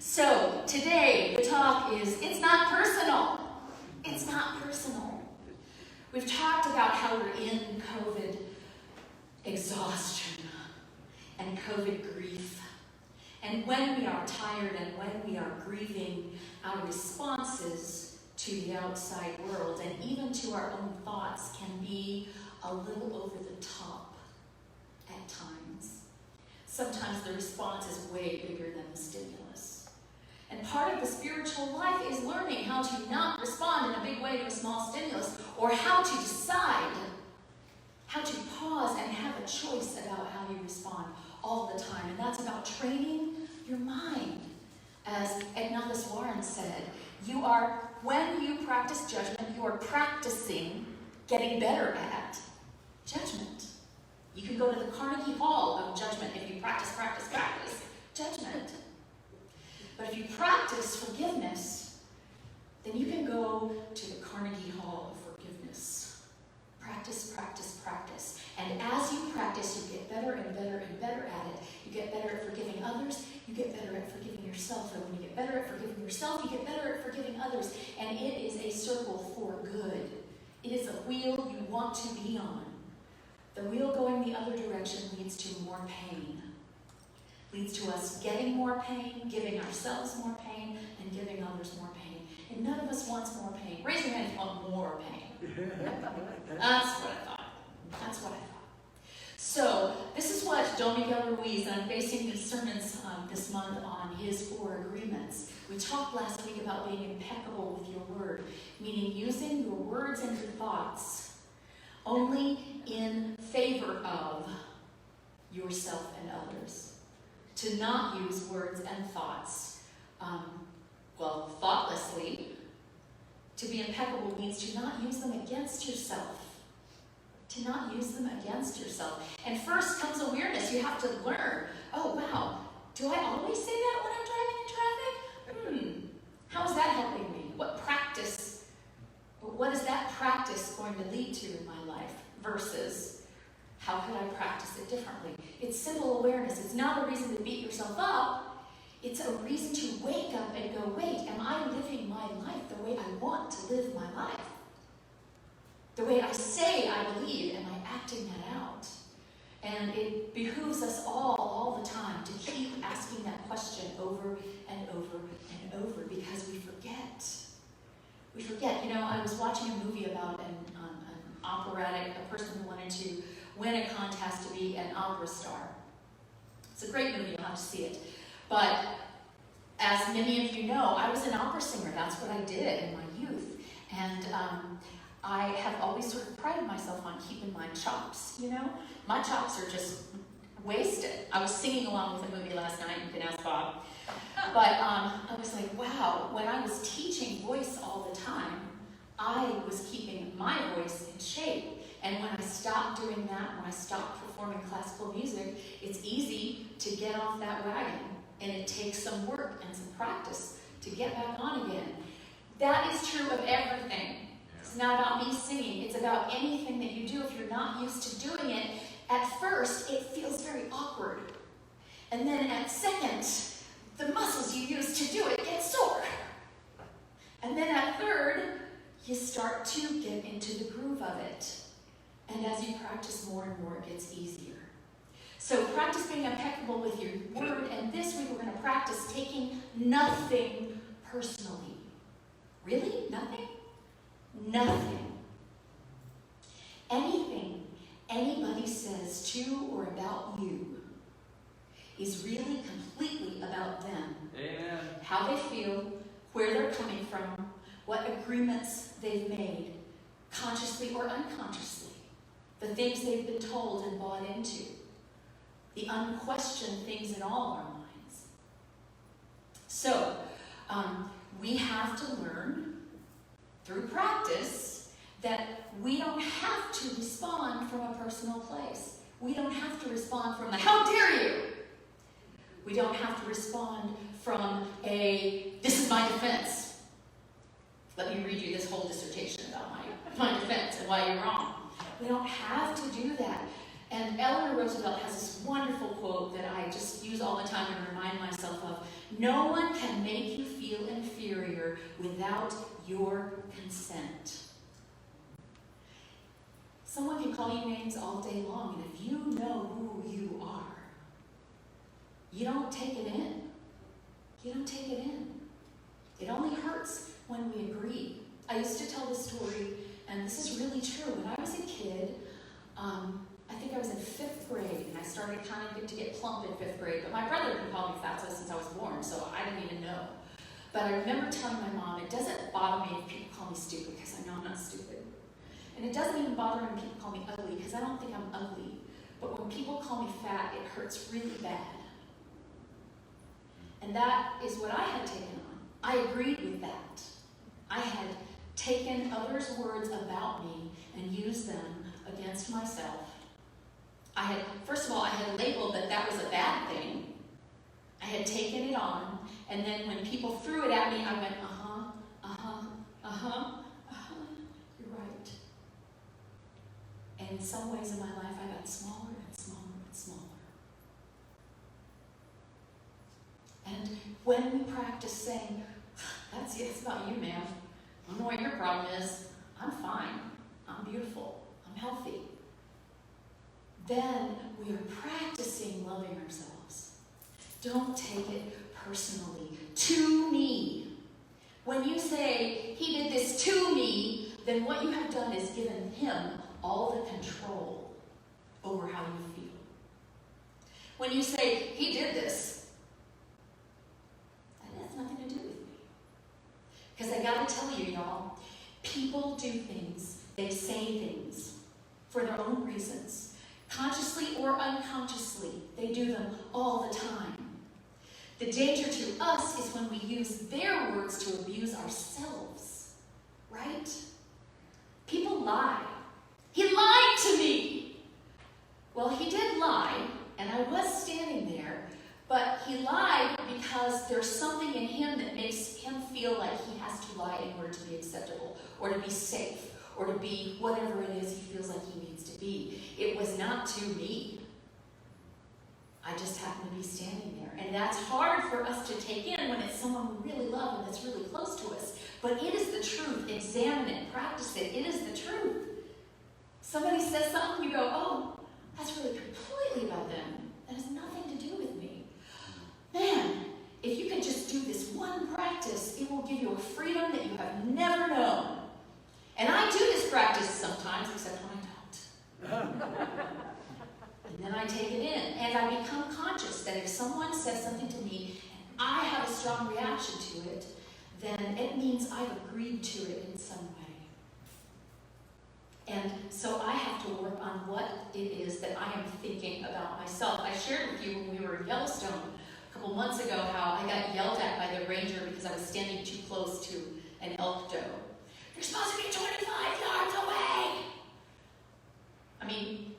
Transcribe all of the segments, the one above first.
So today the talk is, it's not personal. It's not personal. We've talked about how we're in COVID exhaustion and COVID grief. And when we are tired and when we are grieving, our responses to the outside world and even to our own thoughts can be a little over the top at times. Sometimes the response is way bigger than the stimulus. And part of the spiritual life is learning how to not respond in a big way to a small stimulus, or how to decide, how to pause and have a choice about how you respond all the time. And that's about training your mind. As Ignatius Warren said, when you practice judgment, you are practicing getting better at judgment. You can go to the Carnegie Hall of judgment if you practice judgment. But if you practice forgiveness, then you can go to the Carnegie Hall of forgiveness. Practice, practice, practice. And as you practice, you get better and better and better at it. You get better at forgiving others. You get better at forgiving yourself. And when you get better at forgiving yourself, you get better at forgiving others. And it is a circle for good. It is a wheel you want to be on. The wheel going the other direction leads to more pain. Leads to us getting more pain, giving ourselves more pain, and giving others more pain. And none of us wants more pain. Raise your hand if you want more pain. That's what I thought. That's what I thought. So, this is what Don Miguel Ruiz, and I'm basing these sermons this month on his 4 agreements. We talked last week about being impeccable with your word, meaning using your words and your thoughts only in favor of yourself and others. To not use words and thoughts, thoughtlessly. To be impeccable means to not use them against yourself. To not use them against yourself. And first comes awareness. You have to learn, oh wow, do I always say that when I'm driving in traffic? How is that helping me? What is that practice going to lead to in my life versus how could I practice it differently? It's simple awareness. It's not a reason to beat yourself up. It's a reason to wake up and go, wait, am I living my life the way I want to live my life? The way I say I believe, am I acting that out? And it behooves us all the time to keep asking that question over and over and over because we forget. We forget. I was watching a movie about an operatic, a person who wanted to win a contest to be an opera star. It's a great movie, you'll have to see it. But as many of you know, I was an opera singer. That's what I did in my youth. And I have always sort of prided myself on keeping my chops, My chops are just wasted. I was singing along with a movie last night, you can ask Bob. But I was like, wow, when I was teaching voice all the time, I was keeping my voice in shape. And when I stopped doing that, when I stopped performing classical music, it's easy to get off that wagon. And it takes some work and some practice to get back on again. That is true of everything. It's not about me singing. It's about anything that you do. If you're not used to doing it, at first, it feels very awkward. And then at second, the muscles you use to do it get sore. And then at third, you start to get into the groove of it. And as you practice more and more, it gets easier. So practice being impeccable with your word. And this week, we're going to practice taking nothing personally. Really? Nothing? Nothing. Anything anybody says to or about you is really completely about them. Amen. How they feel, where they're coming from, what agreements they've made, consciously or unconsciously, the things they've been told and bought into, the unquestioned things in all our minds. So, we have to learn through practice that we don't have to respond from a personal place. We don't have to respond from the, how dare you? We don't have to respond from a, this is my defense. Let me read you this whole dissertation about my defense and why you're wrong. We don't have to do that. And Eleanor Roosevelt has this wonderful quote that I just use all the time and remind myself of. No one can make you feel inferior without your consent. Someone can call you names all day long, and if you know who you are, you don't take it in. You don't take it in. It only hurts when we agree. I used to tell this story, and this is really true. When I was a kid, I think I was in 5th grade, and I started kind of to get plump in 5th grade, but my brother had called me fatso since I was born, so I didn't even know. But I remember telling my mom, it doesn't bother me if people call me stupid, because I know I'm not stupid. And it doesn't even bother me when people call me ugly, because I don't think I'm ugly. But when people call me fat, it hurts really bad. And that is what I had taken on. I agreed with that. I had taken others' words about me and used them against myself. First of all, I had labeled that was a bad thing. I had taken it on, and then when people threw it at me, I went, you're right. And in some ways in my life, I got smaller and smaller and smaller. And when we practice saying, it's about you, ma'am. I don't know what your problem is. I'm fine. I'm beautiful. I'm healthy. Then we are practicing loving ourselves. Don't take it personally. To me. When you say, he did this to me, then what you have done is given him all the control over how you feel. When you say, he did this, that has nothing to do with me. Because I gotta tell you, y'all, people do things, they say things for their own reasons. Consciously or unconsciously, they do them all the time. The danger to us is when we use their words to abuse ourselves, right? People lie. He lied to me. Well, he did lie, and I was standing there, but he lied because there's something in him that makes him feel like he has to lie in order to be acceptable, or to be safe, or to be whatever it is he feels like he needs to be. It was not to me. I just happened to be standing there. And that's hard for us to take in when it's someone we really love and that's really close to us. But it is the truth. Examine it. Practice it. It is the truth. Somebody says something, you go, oh, that's really completely about them. That has nothing to do with me. Man, if you can just do this one practice, it will give you a freedom that you have never known. And I do this practice sometimes, except when I don't. And then I take it in, and I become conscious that if someone says something to me, and I have a strong reaction to it, then it means I've agreed to it in some way. And so I have to work on what it is that I am thinking about myself. I shared with you when we were in Yellowstone a couple months ago how I got yelled at by the ranger because I was standing too close to an elk doe. You're supposed to be 25 yards away! I mean,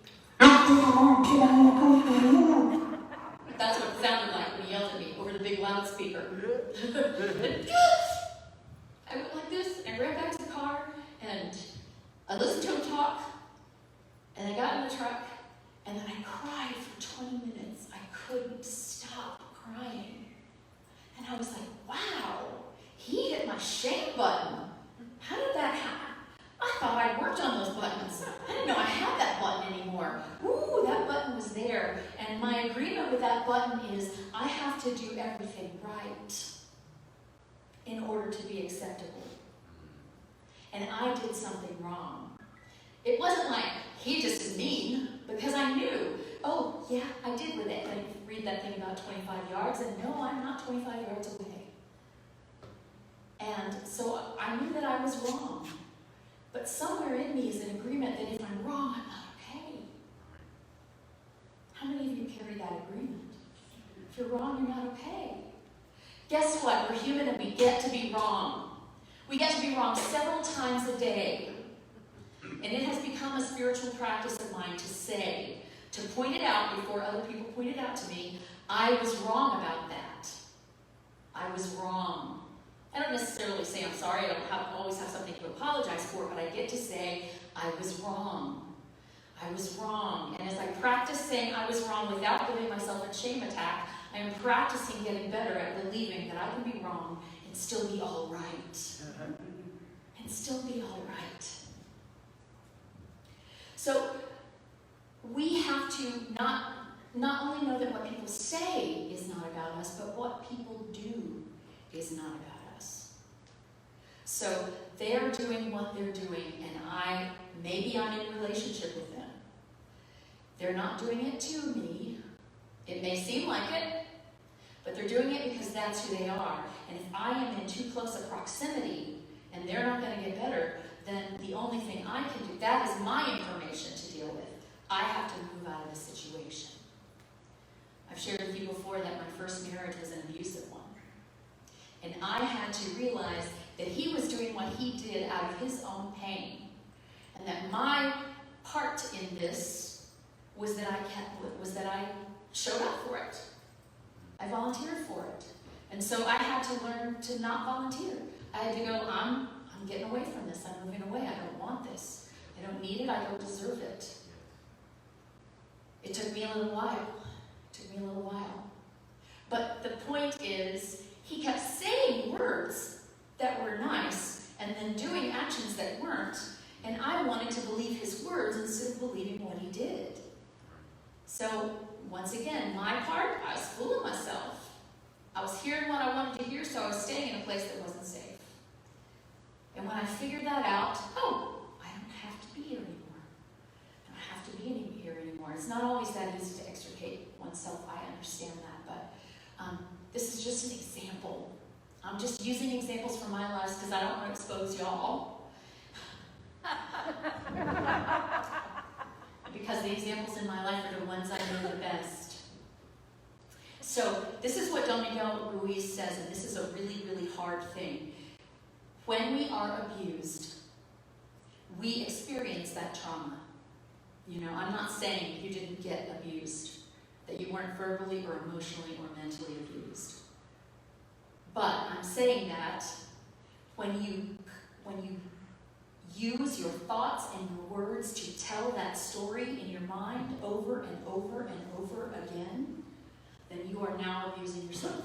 that's what it sounded like when he yelled at me over the big loudspeaker. I went like this, and I ran back to the car, and I listened to him talk, and I got in the truck, and then I cried for 20 minutes. I couldn't stop crying. And I was like, wow, he hit my shame button. How did that happen? I thought I worked on those buttons. I didn't know I had that button anymore. Ooh, that button was there. And my agreement with that button is I have to do everything right in order to be acceptable. And I did something wrong. It wasn't like, he just is mean, because I knew, oh, yeah, I did with it. I read that thing about 25 yards, and no, I'm not 25 yards away. And so I knew that I was wrong. But somewhere in me is an agreement that if I'm wrong, I'm not okay. How many of you carry that agreement? If you're wrong, you're not okay. Guess what? We're human and we get to be wrong. We get to be wrong several times a day. And it has become a spiritual practice of mine to say, to point it out before other people point it out to me, I was wrong about that. I was wrong. I don't necessarily say I'm sorry, I don't always have something to apologize for, but I get to say, I was wrong. I was wrong. And as I practice saying I was wrong without giving myself a shame attack, I am practicing getting better at believing that I can be wrong and still be all right. And still be all right. So we have to not only know that what people say is not about us, but what people do is not about us. So they're doing what they're doing, and maybe I'm in relationship with them. They're not doing it to me. It may seem like it, but they're doing it because that's who they are. And if I am in too close a proximity and they're not going to get better, then the only thing I can do, that is my information to deal with. I have to move out of the situation. I've shared with you before that my first marriage was an abusive one. And I had to realize that he was doing what he did out of his own pain. And that my part in this was that I showed up for it. I volunteered for it. And so I had to learn to not volunteer. I had to go, I'm getting away from this. I'm moving away. I don't want this. I don't need it. I don't deserve it. It took me a little while. But the point is, he kept saying words that were nice and then doing actions that weren't. And I wanted to believe his words instead of believing what he did. So, once again, my part, I was fooling myself. I was hearing what I wanted to hear, so I was staying in a place that wasn't safe. And when I figured that out, I don't have to be here anymore. I don't have to be here anymore. It's not always that easy to extricate oneself. I understand that, but this is just an example. I'm just using examples from my life because I don't want to expose y'all. Because the examples in my life are the ones I know the best. So this is what Don Miguel Ruiz says, and this is a really, really hard thing. When we are abused, we experience that trauma. You know, I'm not saying you didn't get abused, that you weren't verbally or emotionally or mentally abused. But I'm saying that when you use your thoughts and your words to tell that story in your mind over and over and over again, then you are now abusing yourself.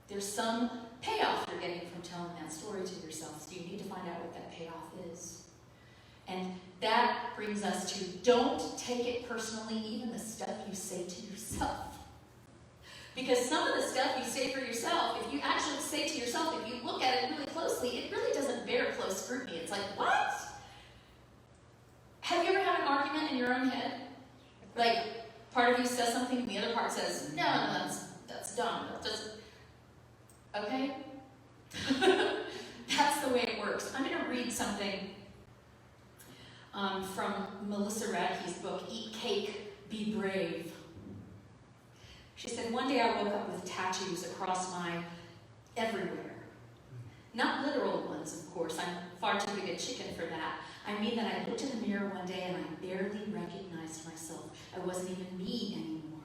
There's some payoff you're getting from telling that story to yourself, so you need to find out what that payoff is. And that brings us to don't take it personally, even the stuff you say to yourself. Because some of the stuff you say for yourself, if you actually say to yourself, if you look at it really closely, it really doesn't bear close scrutiny. It's like, what? Have you ever had an argument in your own head? Like, part of you says something, and the other part says, no, that's dumb. Okay? That's the way it works. I'm going to read something from Melissa Radke's book, Eat Cake, Be Brave. She said, one day I woke up with tattoos across my everywhere. Not literal ones, of course. I'm far too big a chicken for that. I mean that I looked in the mirror one day and I barely recognized myself. I wasn't even me anymore.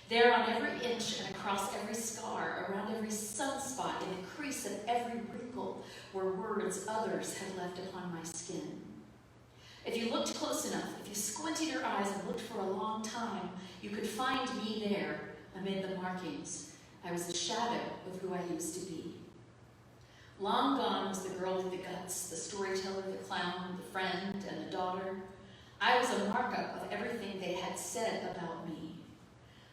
There on every inch and across every scar, around every sunspot, in the crease of every wrinkle, were words others had left upon my skin. If you looked close enough, if you squinted your eyes and looked for a long time, you could find me there amid the markings. I was a shadow of who I used to be. Long gone was the girl with the guts, the storyteller, the clown, the friend, and the daughter. I was a markup of everything they had said about me.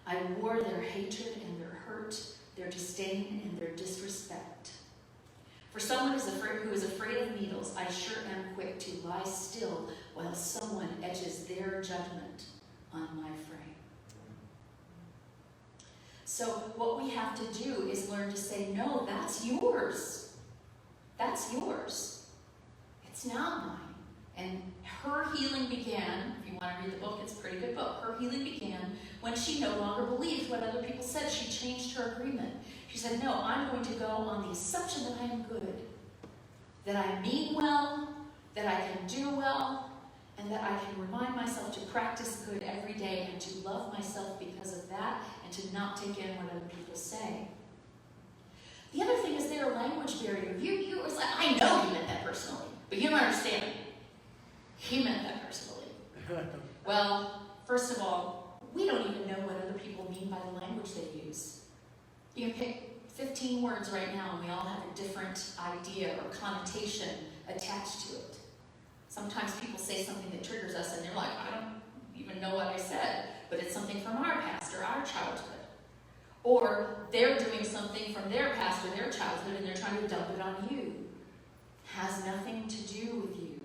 I wore their hatred and their hurt, their disdain and their disrespect. For someone who is afraid of needles, I sure am quick to lie still while someone etches their judgment on my frame. So what we have to do is learn to say, no, that's yours. That's yours. It's not mine. And her healing began, if you want to read the book, it's a pretty good book. Her healing began when she no longer believed what other people said. She changed her agreement. She said, no, I'm going to go on the assumption that I am good, that I mean well, that I can do well, and that I can remind myself to practice good every day and to love myself because of that and to not take in what other people say. The other thing is their language barrier. You was like, I know he meant that personally, But you don't understand. He meant that personally. Well, first of all, we don't even know what other people mean by the language they use. You can pick 15 words right now, and we all have a different idea or connotation attached to it. Sometimes people say something that triggers us, and they're like, I don't even know what I said, but it's something from our past or our childhood. Or they're doing something from their past or their childhood, and they're trying to dump it on you. Has nothing to do with you.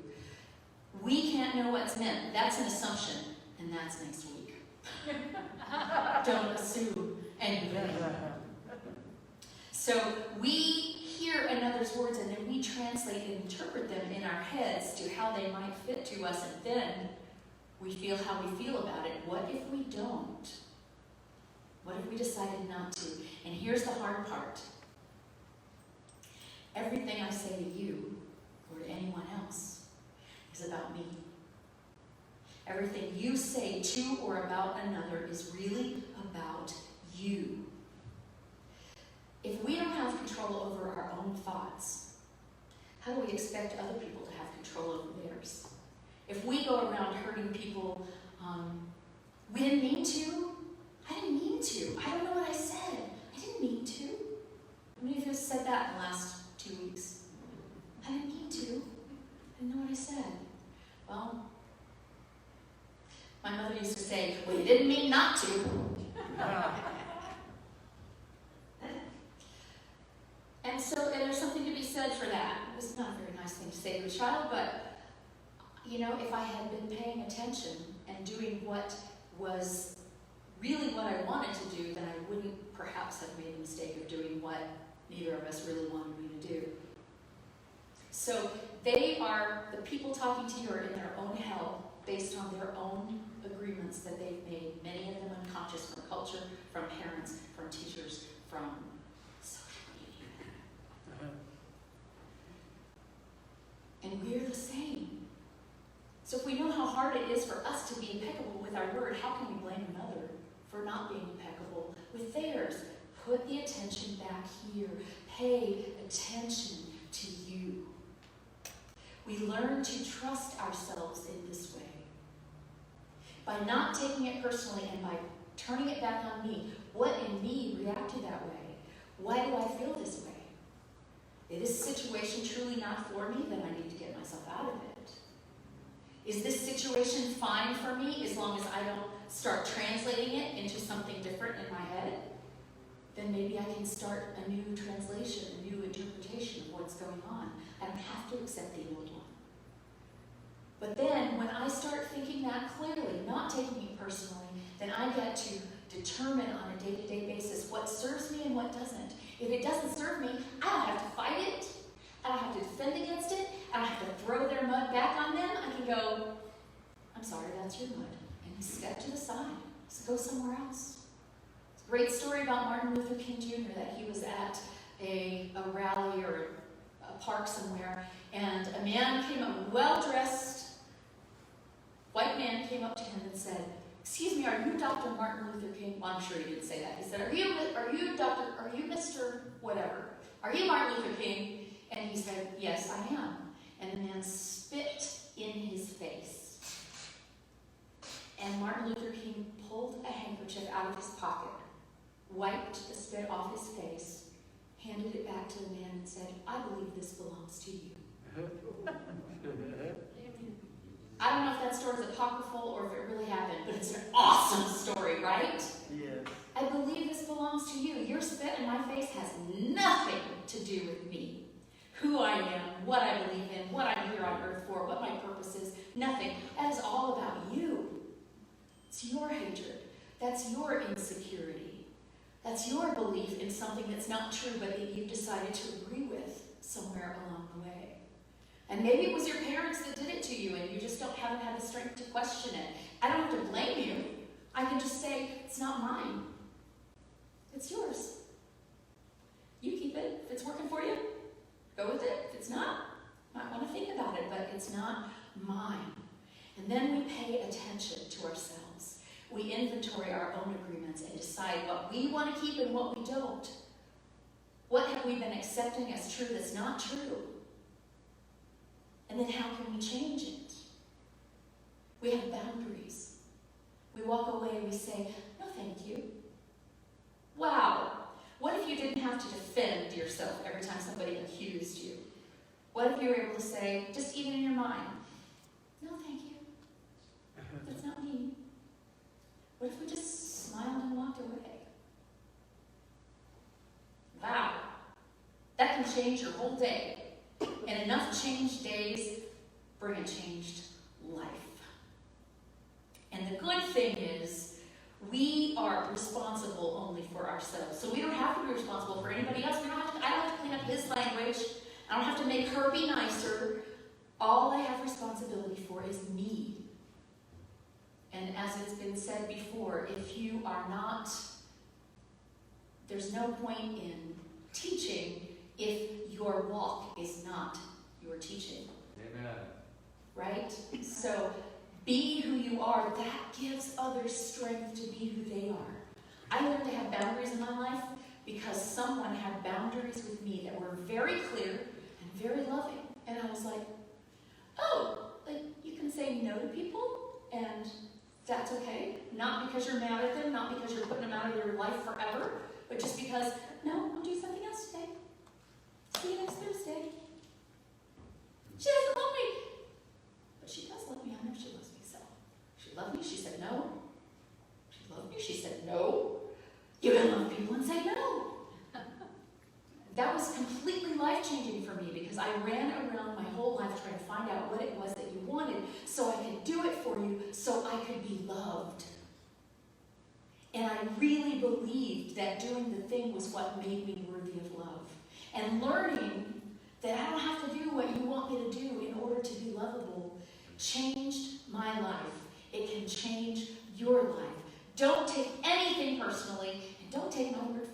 We can't know what's meant. That's an assumption, and that's next week. Don't assume anything. So we hear another's words, and then we translate and interpret them in our heads to how they might fit to us, and then we feel how we feel about it. What if we don't? What if we decided not to? And here's the hard part. Everything I say to you or to anyone else is about me. Everything you say to or about another is really about you. If we don't have control over our own thoughts, how do we expect other people to have control over theirs? If we go around hurting people, we didn't mean to. I didn't mean to. I don't know what I said. I didn't mean to. How many of you have said that in the last 2 weeks? I didn't mean to. I didn't know what I said. Well, my mother used to say, well, you didn't mean not to. And so there's something to be said for that. It was not a very nice thing to say to a child, but, you know, if I had been paying attention and doing what was really what I wanted to do, then I wouldn't perhaps have made the mistake of doing what neither of us really wanted me to do. So they are, the people talking to you are in their own hell based on their own agreements that they've made, many of them unconscious, from culture, from parents, from teachers, from social media. And we're the same. So if we know how hard it is for us to be impeccable with our word, how can we blame another for not being impeccable with theirs? Put the attention back here. Pay attention to you. We learn to trust ourselves in this way. By not taking it personally and by turning it back on me. What in me reacted that way? Why do I feel this way? Is this situation truly not for me? Then I need to get myself out of it. Is this situation fine for me as long as I don't start translating it into something different in my head? Then maybe I can start a new translation, a new interpretation of what's going on. I don't have to accept the old one. But then when I start thinking that clearly, not taking it personally, then I get to determine on a day-to-day basis what serves me and what doesn't. If it doesn't serve me, I don't have to fight it. I don't have to defend against it. I don't have to throw their mud back on them. I can go, I'm sorry, that's your mud. And step to the side. So go somewhere else. It's a great story about Martin Luther King Jr. that he was at a rally or a park somewhere, and a man came up, a well-dressed white man came up to him and said, excuse me, are you Dr. Martin Luther King? Well, I'm sure he didn't say that. He said, are you Mr. whatever? Are you Martin Luther King? And he said, yes, I am. And the man spit in his face. And Martin Luther King pulled a handkerchief out of his pocket, wiped the spit off his face, handed it back to the man and said, I believe this belongs to you. I don't know if that story is apocryphal or if it really happened, but it's an awesome story, right? Yes. I believe this belongs to you. Your spit in my face has nothing to do with me. Who I am, what I believe in, what I'm here on earth for, what my purpose is, nothing. That is all about you. It's your hatred. That's your insecurity. That's your belief in something that's not true, but that you've decided to agree with somewhere along the way. And maybe it was your parents that did it to you, and you just haven't had the strength to question it. I don't have to blame you. I can just say, it's not mine. It's yours. You keep it. If it's working for you, go with it. If it's not, you might want to think about it, but it's not mine. And then we pay attention to ourselves. We inventory our own agreements and decide what we want to keep and what we don't. What have we been accepting as true that's not true? And then how can we change it? We have boundaries. We walk away and we say, no, thank you. Wow. What if you didn't have to defend yourself every time somebody accused you? What if you were able to say, just even in your mind, no, thank you. That's not me. What if we just smiled and walked away? Wow. That can change your whole day. And enough changed days bring a changed life. And the good thing is, we are responsible only for ourselves. So we don't have to be responsible for anybody else. I don't have to clean up his language. I don't have to make her be nicer. All I have responsibility for is me. And as it's been said before, if you are not, there's no point in teaching if your walk is not your teaching. Amen. Right? So be who you are. That gives others strength to be who they are. I learned to have boundaries in my life because someone had boundaries with me that were very clear and very loving. And I was like, oh, like you can say no to people and that's okay. Not because you're mad at them, not because you're putting them out of your life forever, but just because, no, I'll do something else today. See you next Thursday. She doesn't love me. But she does love me. I know she loves me so. She loved me. She said no. She loved me. She said no. You can love people and say no. That was completely life-changing for me because I ran around my whole life trying to find out what it was that you wanted so I could do it for you so I could be loved. And I really believed that doing the thing was what made me worthy of love. And learning that I don't have to do what you want me to do in order to be lovable changed my life. It can change your life. Don't take anything personally, and don't take my word